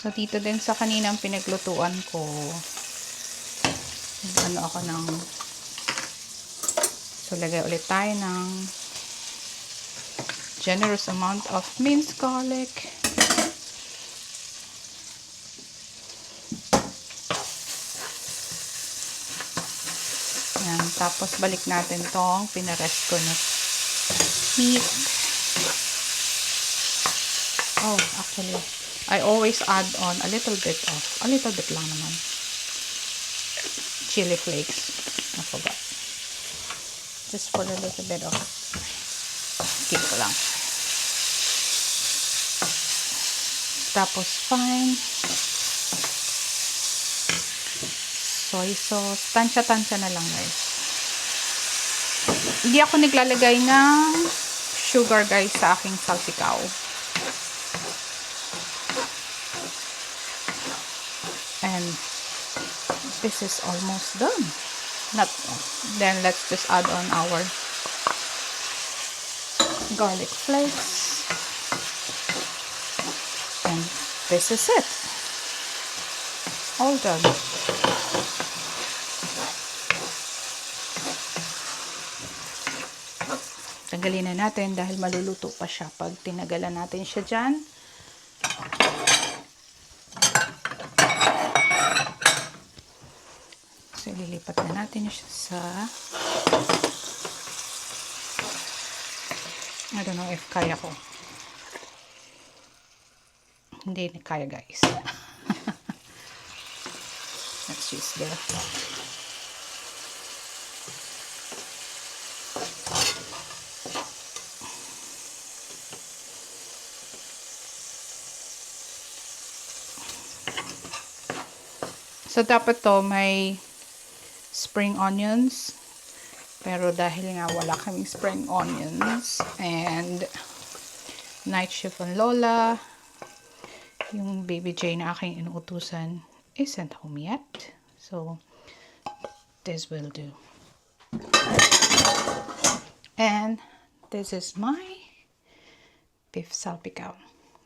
So, dito din sa kaninang pinaglutuan ko, ano ako ng, so, lagay ulit tayo ng generous amount of minced garlic. Yan. Tapos, balik natin tong pinarest ko na meat. Oh, actually, I always add on a little bit lang naman, chili flakes. I forgot. Just for a little bit of, skip ko lang. Tapos, fine. Soy sauce. Tansya-tansya na lang, guys. Hindi ako naglalagay ng sugar, guys, sa aking salpikaw. And this is almost done. Then let's just add on our garlic flakes. And this is it. All done. Tanggalin na natin dahil maluluto pa siya pag tinagalan natin siya dyan. So, ililipat na natin siya sa, I don't know if kaya ko. Hindi kaya, guys. Let's use this. So, dapat to may spring onions. Pero dahil nga wala kaming spring onions and night shift on Lola, yung baby J na aking inuutusan isn't home yet. So, this will do. And this is my beef salpicao.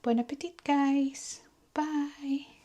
Bon appetit, guys! Bye!